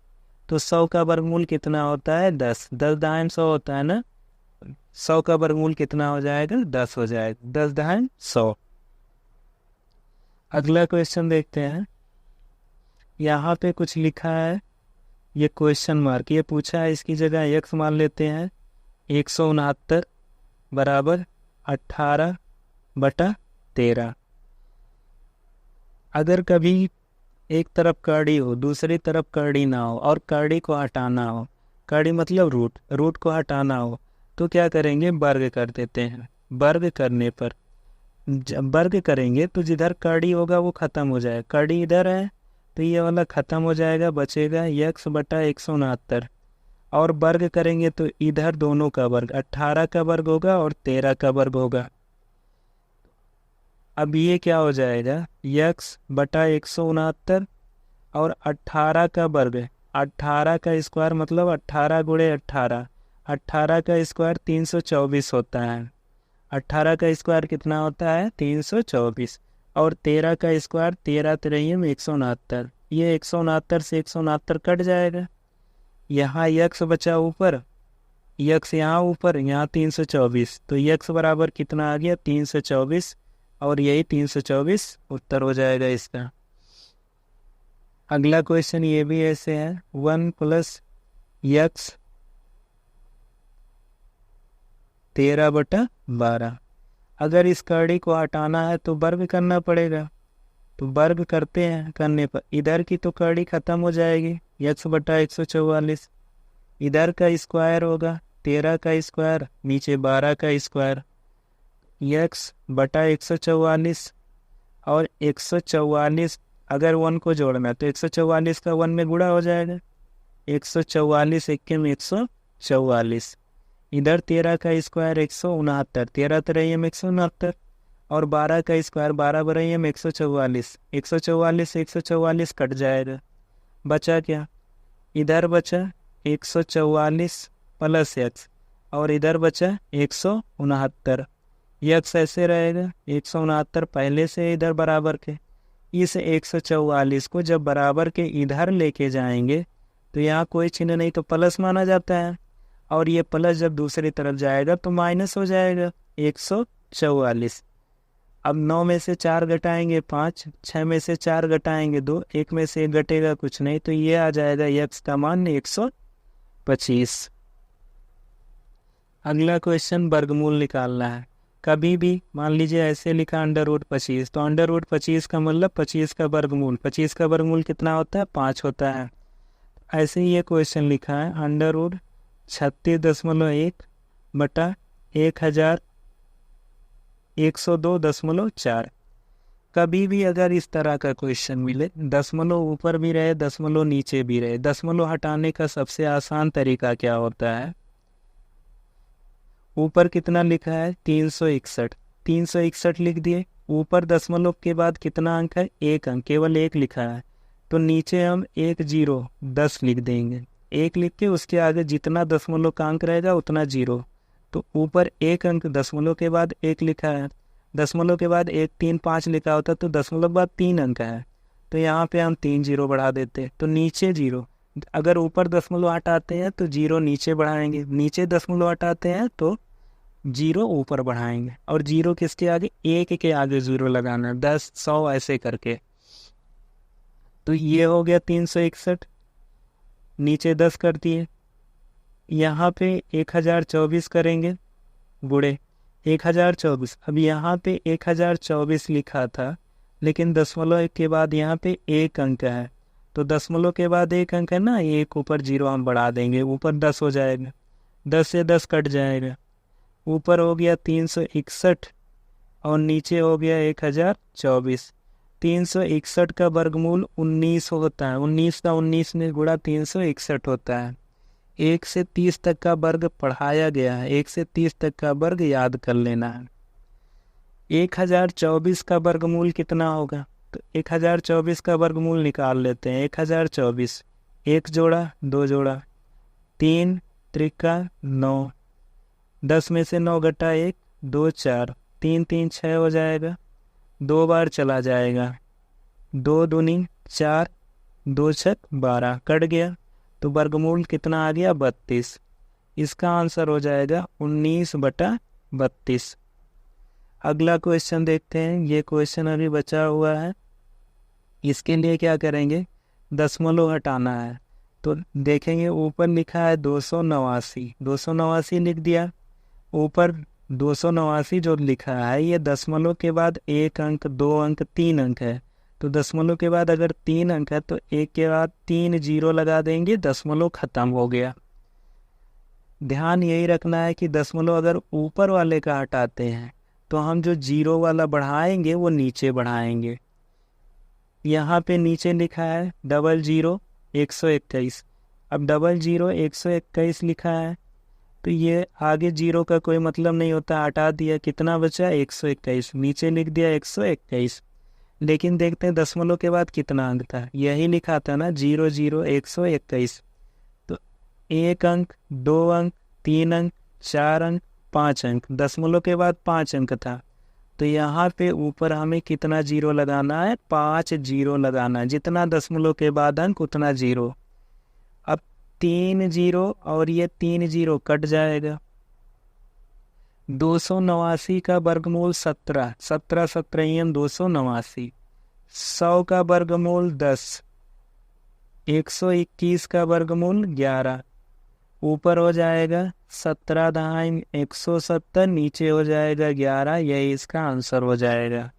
तो 100 का वर्गमूल कितना होता है 10, 10 दाएं 100 होता है ना, 100 का वर्गमूल कितना हो जाएगा 10 हो जाएगा, 10 दाएं 100। अगला क्वेश्चन देखते हैं, यहाँ पे कुछ लिखा है, ये क्वेश्चन मार्क, ये पूछा है, इसकी जगह x मान लेते हैं 169 बराबर 18 बटा 13। अगर कभी एक तरफ कड़ी हो दूसरी तरफ कड़ी ना हो और कड़ी को हटाना हो, कड़ी मतलब रूट, रूट को हटाना हो, तो क्या करेंगे, वर्ग कर देते हैं। वर्ग करने पर जब वर्ग करेंगे तो जिधर कड़ी होगा वो खत्म हो जाएगा, कड़ी इधर है तो ये वाला खत्म हो जाएगा, बचेगा x बटा 169 और वर्ग करेंगे तो इधर दोनों का वर्ग 18 का वर्ग होगा और 13 का वर्ग होगा। अब ये क्या हो जाएगा, x बटा 169 और 18 का वर्ग, 18 का स्क्वायर मतलब 18 गुणे 18, 18 का स्क्वायर 324 होता है, 18 का स्क्वायर कितना होता है 324 और 13 का स्क्वायर 13 तिरैम 169, ये 169 से 169 कट जाएगा, यहाँ x बचा ऊपर, x यहाँ ऊपर, यहाँ 324, तो x बराबर कितना आ गया 324 और यही 324 उत्तर हो जाएगा इसका। अगला क्वेश्चन ये भी ऐसे है, 1 प्लस x 13 बटा 12। अगर इस कड़ी को हटाना है तो वर्ग करना पड़ेगा, तो वर्ग करते हैं, करने पर इधर की तो कड़ी खत्म हो जाएगी, x बटा 144, इधर का स्क्वायर होगा 13 का स्क्वायर नीचे 12 का स्क्वायर, x बटा 144 और 144 अगर 1 को जोड़ना तो 144 का 1 में गुणा हो जाएगा, 144 एक में 144, इधर 13 का स्क्वायर 169, 13 तिरैम 169 और 12 का स्क्वायर 12 बरैम 144, 144 से 144 कट जाएगा, बचा क्या, इधर बचा 144 प्लस x और इधर बचा 169, x ऐसे रहेगा 169 पहले से इधर बराबर के, इस 144 को जब बराबर के इधर लेके जाएंगे तो यहाँ कोई चिन्ह नहीं तो प्लस माना जाता है, और ये प्लस जब दूसरी तरफ जाएगा तो माइनस हो जाएगा 144। अब 9 में से 4 घटाएंगे 5, 6 में से 4 घटाएंगे 2, 1 में से 1 घटेगा कुछ नहीं, तो ये आ जाएगा x का मान 125। अगला क्वेश्चन वर्गमूल निकालना है। कभी भी मान लीजिए ऐसे लिखा अंडर रूट 25, तो अंडर रूट 25 का मतलब 25 का वर्गमूल, 25 का वर्गमूल कितना होता है 5 होता है। ऐसे ही ये क्वेश्चन लिखा है अंडर रूट 36.1 बटा 1102.4। कभी भी अगर इस तरह का क्वेश्चन मिले, दशमलव ऊपर भी रहे दशमलव नीचे भी रहे, दशमलव हटाने का सबसे आसान तरीका क्या होता है, ऊपर कितना लिखा है 361, 361 लिख दिए, ऊपर दशमलव के बाद कितना अंक है 1 अंक, केवल 1 लिखा है, तो नीचे हम 10 लिख देंगे, एक लिख के उसके आगे जितना दशमलव का अंक रहेगा उतना जीरो। तो ऊपर एक अंक दशमलव के बाद एक लिखा है, दशमलव के बाद 1 3 5 लिखा होता तो दशमलव के बाद 3 अंक है, तो यहाँ पे हम 3 जीरो बढ़ा देते, तो नीचे जीरो। अगर ऊपर दशमलव हटाते हैं तो जीरो नीचे बढ़ाएंगे, नीचे दशमलव हटाते हैं तो जीरो ऊपर बढ़ाएंगे। और जीरो किसके आगे? एक के आगे जीरो लगाना है, 10 100 ऐसे करके। तो ये हो गया 361, नीचे 10 कर दिए। यहाँ पे 1024 करेंगे गुणे 1024। अब यहाँ पे 1024 लिखा था, लेकिन दशमलव के बाद यहाँ पे एक अंक है, तो दशमलव के बाद एक अंक है ना, एक ऊपर जीरो हम बढ़ा देंगे, ऊपर 10 हो जाएगा, 10 से 10 कट जाएगा, ऊपर हो गया 361 और नीचे हो गया 1024। 361 का वर्गमूल 19 होता है, 19 का 19 में गुणा 361 होता है। 1 से 30 तक का वर्ग पढ़ाया गया है, 1 से 30 तक का वर्ग याद कर लेना है। 1024 का वर्गमूल कितना होगा? तो 1024 का वर्गमूल निकाल लेते हैं। 1024 एक जोड़ा दो जोड़ा, 3 त्रिका 9, 10 में से 9 घटा 1 2 4, 3 3 6 हो जाएगा, 2 बार चला जाएगा, 2 दूनी 4, 2 छक 12 कट गया, तो वर्गमूल कितना आ गया? 32। इसका आंसर हो जाएगा 19/32। अगला क्वेश्चन देखते हैं, ये क्वेश्चन अभी बचा हुआ है। इसके लिए क्या करेंगे? दशमलव हटाना है, तो देखेंगे ऊपर लिखा है 289, 289 लिख दिया। ऊपर 289 जो लिखा है ये दशमलव के बाद एक अंक, दो अंक, तीन अंक है, तो दशमलव के बाद अगर 3 अंक है तो एक के बाद 3 जीरो लगा देंगे, दशमलव खत्म हो गया। ध्यान यही रखना है कि दशमलव अगर ऊपर वाले का हटाते हैं तो हम जो जीरो वाला बढ़ाएंगे वो नीचे बढ़ाएंगे। यहाँ पे नीचे लिखा है 00 121। अब 00 121 लिखा है तो ये आगे जीरो का कोई मतलब नहीं होता, हटा दिया, कितना बचा? 121, नीचे लिख दिया 121। लेकिन देखते हैं दशमलव के बाद कितना अंक था, यही लिखा था ना 00 121। तो एक अंक, दो अंक, तीन अंक, 4 अंक, 5 अंक, दशमलव के बाद 5 अंक था, तो यहाँ पे ऊपर हमें कितना जीरो लगाना है? 5 जीरो लगाना है, जितना दशमलव के बाद अंक उतना जीरो। अब 3 जीरो और ये 3 जीरो कट जाएगा। 289 का वर्गमूल 17, 17 17 289। 100 का वर्गमूल 10, 121 का वर्गमूल 11। ऊपर हो जाएगा 17 दहाई 170, नीचे हो जाएगा 11, यही इसका आंसर हो जाएगा।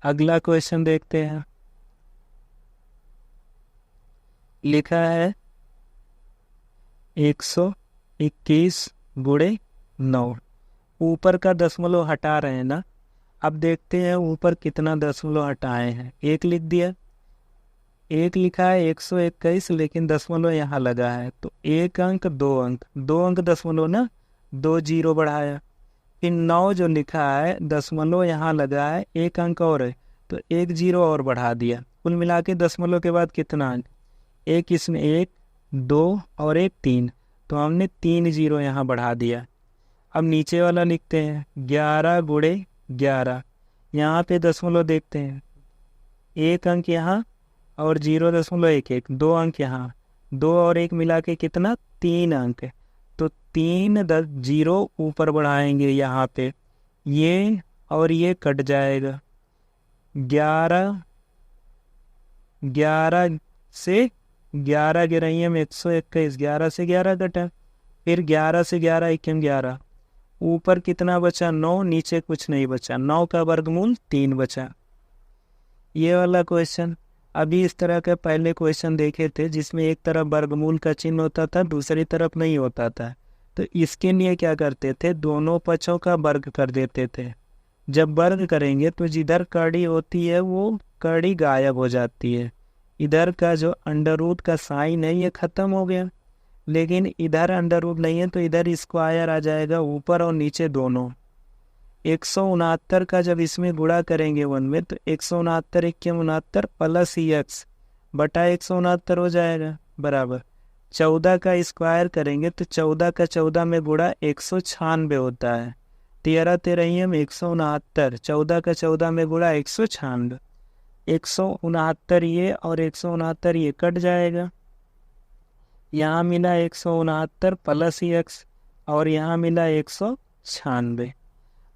अगला क्वेश्चन देखते हैं। लिखा है 121 गुणे 9। ऊपर का दशमलव हटा रहे हैं ना, अब देखते हैं ऊपर कितना दशमलव हटाए हैं। एक लिख दिया, एक लिखा है 121, लेकिन दशमलव यहाँ लगा है, तो एक अंक, दो अंक, दो अंक दशमलव ना, 2 जीरो बढ़ाया। फिर 9 जो लिखा है दशमलव यहाँ लगा है, एक अंक और है, तो एक जीरो और बढ़ा दिया। कुल मिला के दशमलव के बाद कितना अंक? एक, इसमें 1 2 और 1 3, तो हमने 3 जीरो यहाँ बढ़ा दिया। अब नीचे वाला लिखते हैं 11 गुणे 11। यहाँ पे दशमलव देखते हैं, एक अंक यहाँ और 0.11, 2 अंक यहाँ, 2 और 1 मिला के कितना? 3 अंक, तो 3 जीरो ऊपर बढ़ाएंगे यहाँ पे, ये और ये कट जाएगा। 11 से 11 गिराइए में 121, 11 से 11 कटा, फिर 11 से 11 1 11, ऊपर कितना बचा? 9, नीचे कुछ नहीं बचा, 9 का वर्गमूल 3 बचा। ये वाला क्वेश्चन, अभी इस तरह के पहले क्वेश्चन देखे थे जिसमें एक तरफ वर्गमूल का चिन्ह होता था, दूसरी तरफ नहीं होता था, तो इसके लिए क्या करते थे? दोनों पक्षों का वर्ग कर देते थे। जब वर्ग करेंगे तो जिधर कड़ी होती है वो कड़ी गायब हो जाती है, इधर का जो अंडर रूट का साइन है ये खत्म हो गया, लेकिन इधर अंडर रूट नहीं है तो इधर स्क्वायर आ जाएगा, ऊपर और नीचे दोनों। 169 का जब इसमें गुणा करेंगे 1 में, तो 169 1 69 प्लस एक्स बटा 169 हो जाएगा बराबर 14 का स्क्वायर करेंगे तो 14 का 14 में गुणा 196 होता है। 13 13 169, 14 का 14 में गुणा 196, 169 ये और 169 ये कट जाएगा। यहाँ मिला 169 प्लस x और यहाँ मिला 196।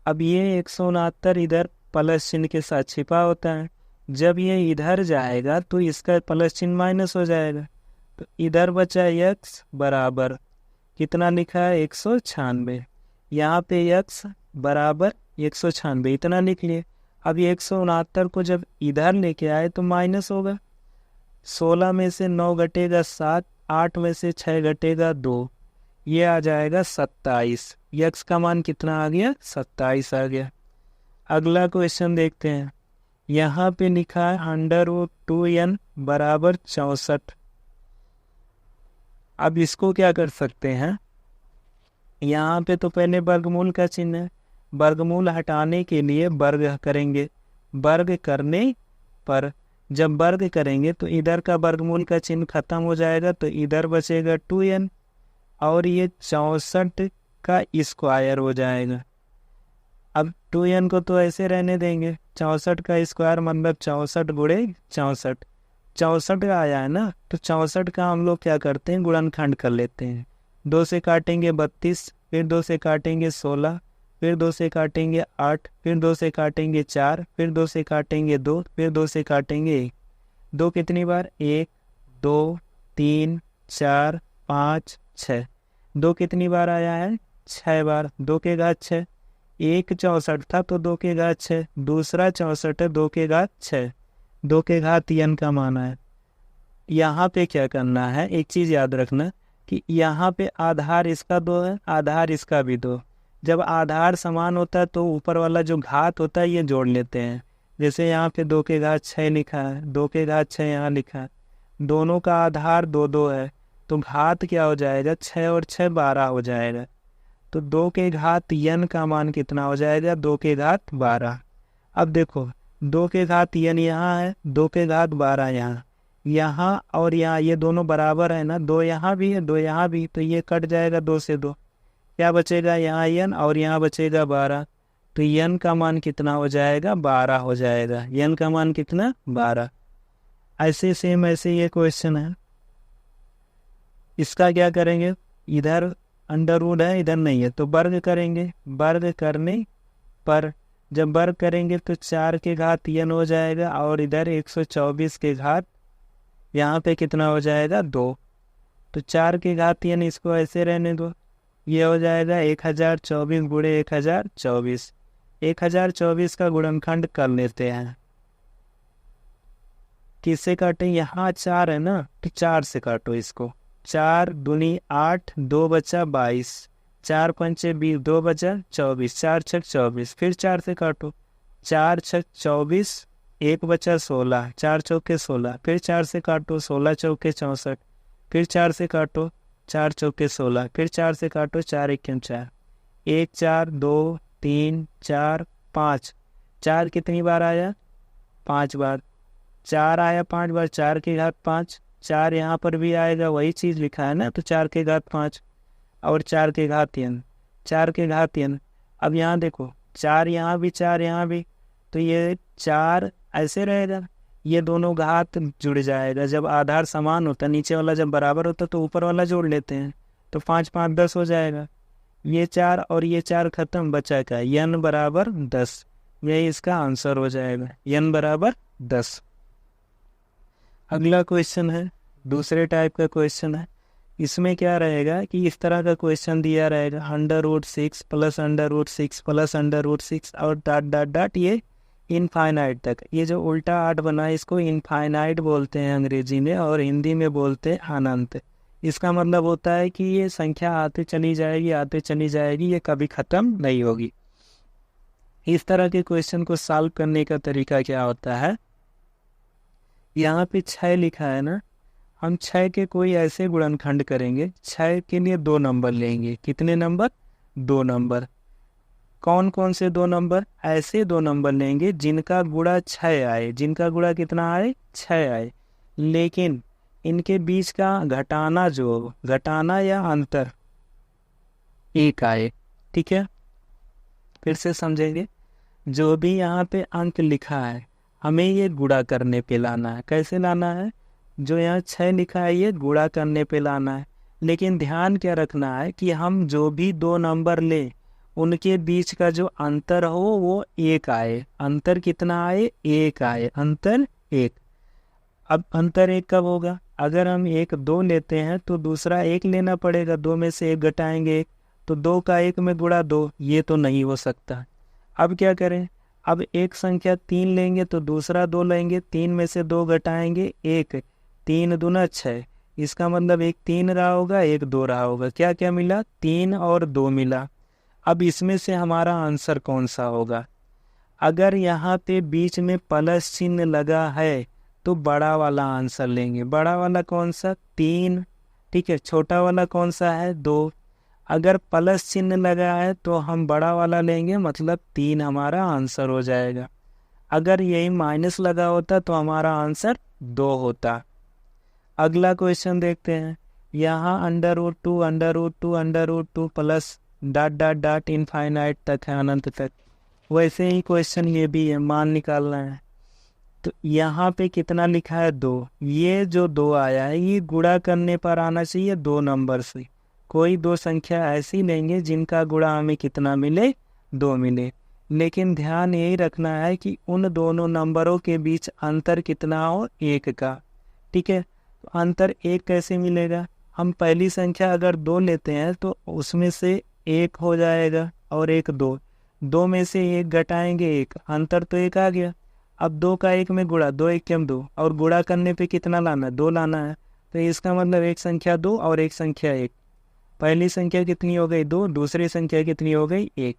अब ये 169 इधर प्लस चिन्ह के साथ छिपा होता है, जब ये इधर जाएगा तो इसका प्लस चिन्ह माइनस हो जाएगा। तो इधर बचा x बराबर कितना लिखा है 196, यहाँ पे x बराबर 196 इतना लिख लिए। अब ये 169 को जब इधर लेके आए तो माइनस होगा, 16 में से 9 घटेगा 7, 8 में से 6 घटेगा 2, ये आ जाएगा 27। x का मान कितना आ गया 27 आ गया। अगला क्वेश्चन देखते हैं, यहाँ पे लिखा है √2n बराबर 64। अब इसको क्या कर सकते हैं, यहाँ पे तो पहले वर्गमूल का चिन्ह है, वर्गमूल हटाने के लिए वर्ग करेंगे। वर्ग करने पर जब वर्ग करेंगे तो इधर का वर्गमूल का चिन्ह खत्म हो जाएगा, तो इधर बचेगा 2n और ये 64 का स्क्वायर हो जाएगा। अब 2n को तो ऐसे रहने देंगे, 64 का स्क्वायर मतलब 64 गुणे 64, 64 का आया है ना, तो 64 का हम लोग क्या करते हैं गुणनखंड कर लेते हैं। 2 से काटेंगे 32, फिर 2 से काटेंगे 16, फिर 2 से काटेंगे 8, फिर 2 से काटेंगे 4, फिर 2 से काटेंगे 2, फिर 2 से काटेंगे 1। 2 कितनी बार 1 2 3 4 5 6, 2 कितनी बार आया है 6 बार, 2 के घात 6। एक 64 था तो 2 के घात 6, दूसरा 64 है 2 के घात 6, 2 के घात n का मान है। यहाँ पे क्या करना है, एक चीज़ याद रखना कि यहाँ पे आधार इसका 2 है, आधार इसका भी 2। जब आधार समान होता है तो ऊपर वाला जो घात होता है ये जोड़ लेते हैं। जैसे यहाँ पे 2 के घात 6 लिखा है, 2 के घात 6 यहाँ लिखा है, दोनों का आधार 2 2 है, तो घात क्या हो जाएगा 6 और 6 12 हो जाएगा। तो 2 के घात n का मान कितना हो जाएगा 2 के घात 12। अब देखो 2 के घात n यहाँ है, 2 के घात 12 यहाँ, यहाँ और यहाँ ये दोनों बराबर है ना, 2 यहाँ भी है 2 यहाँ भी, तो ये कट जाएगा 2 से 2, क्या बचेगा यहाँ n और यहाँ बचेगा 12, तो n का मान कितना हो जाएगा 12 हो जाएगा। n का मान कितना 12। ऐसे सेम ऐसे ये क्वेश्चन है, इसका क्या करेंगे, इधर अंडर है इधर नहीं है तो वर्ग करेंगे। वर्ग करने पर जब वर्ग करेंगे तो 4 के घात n हो जाएगा और इधर 124 के घात यहाँ पे कितना हो जाएगा 2, तो 4 के घात n इसको ऐसे रहने दो, ये हो जाएगा 1024 गुणे 1024। 1024 का गुणनखंड कर लेते हैं, किससे काटें, यहाँ 4 है ना तो 4 से काटो इसको, 4 दूनी 8, 2 बचा 22, 4 पंचे 20, 2 बचा 24, 4 छक 24, फिर 4 से काटो, 4 छक 24, 1 बचा 16, 4 चौके 16, फिर 4 से काटो, 16 चौके 64, फिर 4 से काटो, 4 चौके 16, फिर 4 से काटो, 4 1 4, 1 4 2 3 4 5, 4 कितनी बार आया 5 बार, 4 आया 5 बार, 4 के घात 5, 4 यहाँ पर भी आएगा, वही चीज़ लिखा है ना, तो 4 के घात 5 और 4 के घात n, 4 के घात n। अब यहाँ देखो 4 यहाँ भी 4 यहाँ भी, तो ये 4 ऐसे रहेगा, ये दोनों घात जुड़ जाएगा। जब आधार समान होता है, नीचे वाला जब बराबर होता है तो ऊपर वाला जोड़ लेते हैं, तो 5 5 10 हो जाएगा। ये 4 और ये 4 खत्म, बचा का n बराबर 10, यही इसका आंसर हो जाएगा, n बराबर 10। अगला क्वेश्चन है, दूसरे टाइप का क्वेश्चन है। इसमें क्या रहेगा कि इस तरह का क्वेश्चन दिया रहेगा √6 प्लस √6 प्लस √6 और डॉट डॉट डॉट ये इनफाइनाइट तक। ये जो उल्टा 8 बना है इसको इनफाइनाइट बोलते हैं अंग्रेजी में, और हिंदी में बोलते हैं अनंत। इसका मतलब होता है कि ये संख्या आते चली जाएगी आते चली जाएगी, ये कभी ख़त्म नहीं होगी। इस तरह के क्वेश्चन को सॉल्व करने का तरीका क्या होता है, यहाँ पे 6 लिखा है ना, हम 6 के कोई ऐसे गुणनखंड करेंगे, 6 के लिए 2 नंबर लेंगे। कितने नंबर 2 नंबर। कौन कौन से 2 नंबर, ऐसे 2 नंबर लेंगे जिनका गुणा 6 आए, जिनका गुणा कितना आए 6 आए। लेकिन इनके बीच का घटाना या अंतर एक आए। ठीक है, फिर से समझेंगे। जो भी यहाँ पे अंक लिखा है हमें ये गुणा करने पे लाना है। कैसे लाना है? जो यहाँ 6 लिखा है ये गुणा करने पे लाना है। लेकिन ध्यान क्या रखना है कि हम जो भी दो नंबर ले उनके बीच का जो अंतर हो वो एक आए। अंतर कितना आए? एक आए, अंतर एक। अब अंतर एक कब होगा? अगर हम एक दो लेते हैं तो दूसरा एक लेना पड़ेगा, दो में से एक घटाएंगे एक, तो दो का एक में गुणा दो, ये तो नहीं हो सकता। अब क्या करें? अब एक संख्या 3 लेंगे तो दूसरा 2 लेंगे, 3 में से 2 घटाएंगे एक, 3 दूना 6। इसका मतलब एक 3 रहा होगा, एक 2 रहा होगा। क्या क्या मिला? 3 और 2 मिला। अब इसमें से हमारा आंसर कौन सा होगा? अगर यहाँ पे बीच में प्लस चिन्ह लगा है तो बड़ा वाला आंसर लेंगे। बड़ा वाला कौन सा? 3। ठीक है, छोटा वाला कौन सा है? 2। अगर प्लस चिन्ह लगा है तो हम बड़ा वाला लेंगे, मतलब 3 हमारा आंसर हो जाएगा। अगर यही माइनस लगा होता तो हमारा आंसर 2 होता। अगला क्वेश्चन देखते हैं। यहाँ √2 plus dot dot dot infinite तक है, अनंत तक। वैसे ही क्वेश्चन ये भी है, मान निकालना है। तो यहाँ पे कितना लिखा है? 2। ये जो 2 आया है ये गुणा करने पर आना चाहिए 2 नंबर से। कोई दो संख्या ऐसी लेंगे जिनका गुणा हमें कितना मिले? 2 मिले। लेकिन ध्यान यही रखना है कि उन दोनों नंबरों के बीच अंतर कितना हो? 1 का। ठीक है, तो अंतर 1 कैसे मिलेगा? हम पहली संख्या अगर 2 लेते हैं तो उसमें से 1 हो जाएगा और एक 2, 2 में से 1 घटाएंगे 1, अंतर तो 1 आ गया। अब 2 का 1 में गुणा, 2 1 2, और गुणा करने पे कितना लाना है? 2 लाना है। तो इसका मतलब एक संख्या 2 और एक संख्या 1। पहली संख्या कितनी हो गई? 2। दूसरी संख्या कितनी हो गई? 1।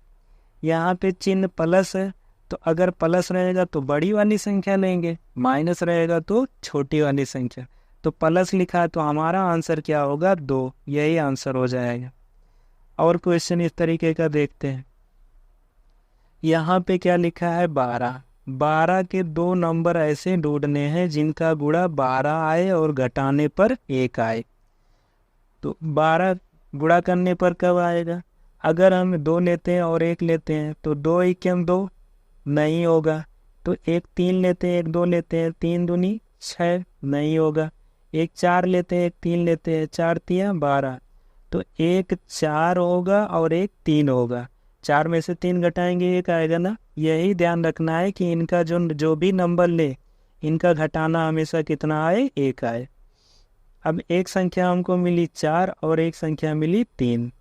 यहाँ पे चिन्ह प्लस है, तो अगर प्लस रहेगा तो बड़ी वाली संख्या लेंगे, माइनस रहेगा तो छोटी वाली संख्या। तो प्लस लिखा है तो हमारा आंसर क्या होगा? 2। यही आंसर हो जाएगा। और क्वेश्चन इस तरीके का देखते हैं। यहाँ पे क्या लिखा है? 12। 12 के 2 नंबर ऐसे ढूंढने हैं जिनका गुणा 12 आए और घटाने पर 1 आए। तो 12 गुणा करने पर कब आएगा? अगर हम 2 लेते हैं और 1 लेते हैं तो 2 1 2 नहीं होगा। तो एक 3 लेते हैं, एक 2 लेते हैं, 3 दूनी 6 नहीं होगा। एक 4 लेते हैं, एक 3 लेते हैं, 4 3 12। तो एक 4 होगा और एक 3 होगा। 4 में से 3 घटाएंगे 1 आएगा ना। यही ध्यान रखना है कि इनका जो भी नंबर ले इनका घटाना हमेशा कितना आए? 1 आए। अब एक संख्या हमको मिली 4 और एक संख्या मिली 3।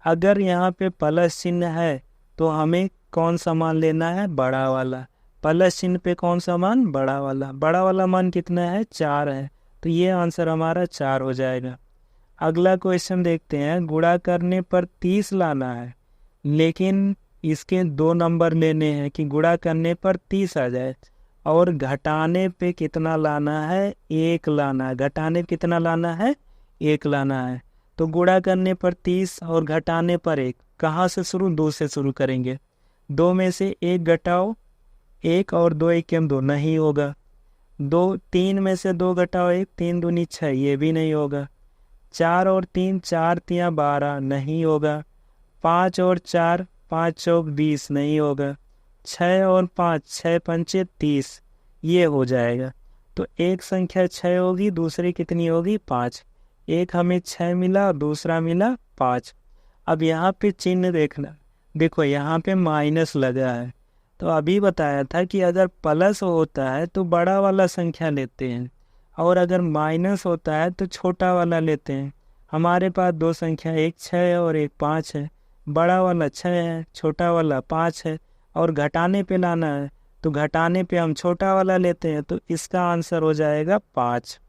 अगर यहाँ पे प्लस चिन्ह है तो हमें कौन सा मान लेना है? बड़ा वाला। प्लस चिन्ह पे कौन सा मान? बड़ा वाला। बड़ा वाला मान कितना है? 4 है। तो ये आंसर हमारा 4 हो जाएगा। अगला क्वेश्चन देखते हैं। गुणा करने पर 30 लाना है, लेकिन इसके 2 नंबर लेने हैं कि गुणा करने पर 30 आ जाए, और घटाने पे कितना लाना है? 1 लाना है। घटाने पे कितना लाना है? 1 लाना है। तो गुणा करने पर 30 और घटाने पर 1, कहाँ से शुरू? 2 से शुरू करेंगे। 2 में से 1 घटाओ 1 और 2 1 2 नहीं होगा। 3 में से 2 घटाओ 1, 3 दूनी 6, ये भी नहीं होगा। 4 और 3, 4 3 12 नहीं होगा। 5 और 4, 5 चौक 20 नहीं होगा। 6 और 5, 6 पंचे 30, ये हो जाएगा। तो एक संख्या 6 होगी, दूसरी कितनी होगी? 5। एक हमें 6 मिला और दूसरा मिला 5। अब यहाँ पे चिन्ह देखना, देखो यहाँ पे माइनस लगा है। तो अभी बताया था कि अगर प्लस होता है तो बड़ा वाला संख्या लेते हैं, और अगर माइनस होता है तो छोटा वाला लेते हैं। हमारे पास 2 संख्या, एक 6 है और एक 5 है। बड़ा वाला 6 है, छोटा वाला 5 है, और घटाने पे लाना है तो घटाने पे हम छोटा वाला लेते हैं। तो इसका आंसर हो जाएगा 5।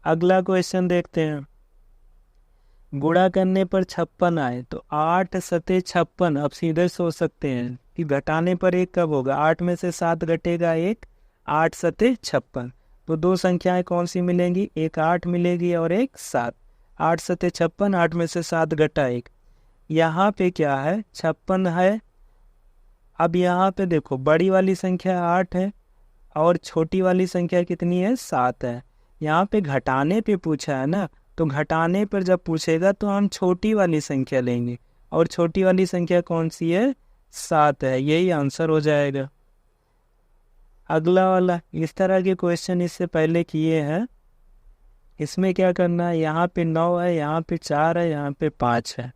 अगला क्वेश्चन देखते हैं। गुणा करने पर 56 आए तो 8 सते 56। अब सीधे सोच सकते हैं कि घटाने पर 1 कब होगा? 8 में से 7 घटेगा 1, 8 सते 56। तो 2 संख्याएं कौन सी मिलेंगी? एक 8 मिलेगी और एक 7। 8 सते 56, 8 में से 7 घटा 1। यहाँ पे क्या है? 56 है। अब यहाँ पे देखो बड़ी वाली संख्या 8 है और छोटी वाली संख्या कितनी है? 7 है। यहाँ पे घटाने पे पूछा है ना, तो घटाने पर जब पूछेगा तो हम छोटी वाली संख्या लेंगे, और छोटी वाली संख्या कौन सी है? 7 है। यही आंसर हो जाएगा। अगला वाला, इस तरह के क्वेश्चन इससे पहले किए हैं। इसमें क्या करना है, यहाँ पे 9 है, यहाँ पे 4 है, यहाँ पे 5 है।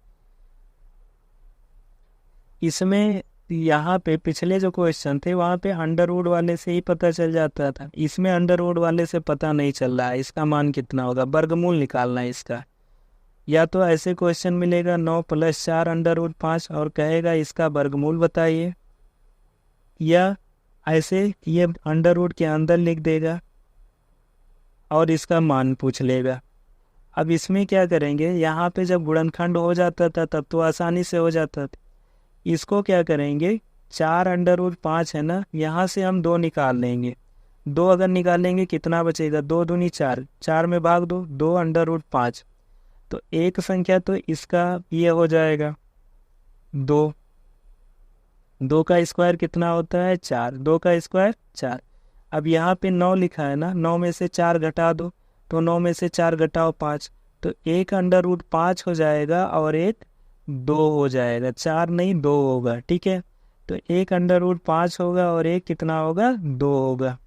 इसमें यहाँ पे पिछले जो क्वेश्चन थे वहाँ पे अंडर रूट वाले से ही पता चल जाता था, इसमें अंडर रूट वाले से पता नहीं चल रहा है। इसका मान कितना होगा, वर्गमूल निकालना है इसका। या तो ऐसे क्वेश्चन मिलेगा 9 + 4 अंडर रूट 5 और कहेगा इसका वर्गमूल बताइए, या ऐसे ये अंडर रूट के अंदर लिख देगा और इसका मान पूछ लेगा। अब इसमें क्या करेंगे, यहाँ पे जब गुणनखंड हो जाता था तब तो आसानी से हो जाता था। इसको क्या करेंगे, 4 अंडर रूट 5 है ना, यहाँ से हम 2 निकाल लेंगे। 2 अगर निकालेंगे कितना बचेगा, 2 दूनी 4, 4 में भाग दो, 2 अंडर रूट 5। तो एक संख्या तो इसका ये हो जाएगा 2। 2 का स्क्वायर कितना होता है, 4। 2 का स्क्वायर 4। अब यहाँ पे 9 लिखा है ना, 9 में से 4 घटा दो, तो 9 में से 4 घटाओ 5, तो एक अंडर रूट 5 हो जाएगा और एक 2 हो जाएगा। 4 नहीं 2 होगा, ठीक है। तो एक अंडर रूट 5 होगा और एक कितना होगा, 2 होगा,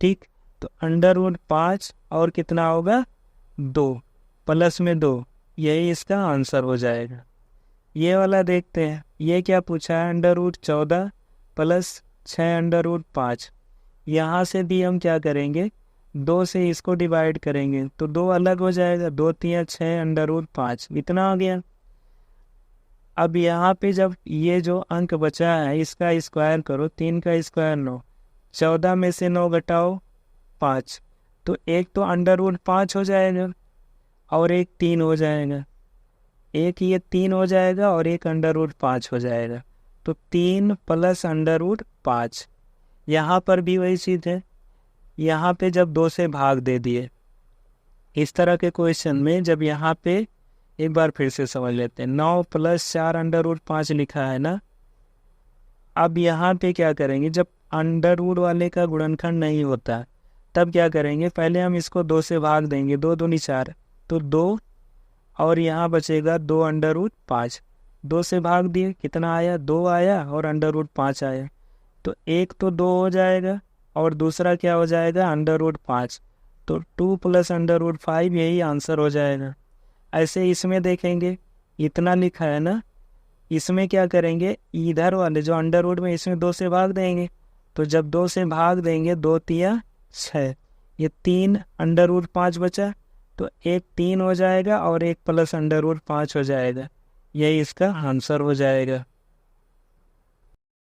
ठीक। तो अंडर रूट 5 और कितना होगा, 2 प्लस में 2, यही इसका आंसर हो जाएगा। ये वाला देखते हैं, ये क्या पूछा है, अंडर रूट 14 + 6 अंडर रूट 5। यहाँ से भी हम क्या करेंगे, 2 से इसको डिवाइड करेंगे तो 2 अलग हो जाएगा, 2 3 6 अंडर रूट 5, इतना आ गया। अब यहाँ पे जब ये जो अंक बचा है इसका स्क्वायर करो, 3 का स्क्वायर 9, 14 में से 9 घटाओ 5, तो एक तो अंडर रूट 5 हो जाएगा और एक 3 हो जाएगा। एक ये 3 हो जाएगा और एक अंडर रूट 5 हो जाएगा, तो 3 + अंडर रूट 5। यहाँ पर भी वही चीज़ है, यहाँ पे जब 2 से भाग दे दिए, इस तरह के क्वेश्चन में जब यहाँ पे एक बार फिर से समझ लेते हैं, 9 + 4 अंडर रूट 5 लिखा है ना। अब यहाँ पे क्या करेंगे, जब अंडर रूट वाले का गुणनखंड नहीं होता तब क्या करेंगे, पहले हम इसको 2 से भाग देंगे, 2 दूनी 4, तो 2 और यहाँ बचेगा 2 अंडर रूट 5। 2 से भाग दिए, कितना आया, 2 आया और अंडर रूट 5 आया, तो एक तो 2 हो जाएगा और दूसरा क्या हो जाएगा, अंडर रूट 5। तो 2 + अंडर रूट 5, यही आंसर हो जाएगा। ऐसे इसमें देखेंगे, इतना लिखा है ना, इसमें क्या करेंगे, इधर वाले जो अंडर रूट में इसमें 2 से भाग देंगे, तो जब 2 से भाग देंगे 2 तिया 6, ये 3 अंडर रूट 5 बचा, तो एक 3 हो जाएगा और एक + अंडर रूट 5 हो जाएगा, यही इसका आंसर हो जाएगा।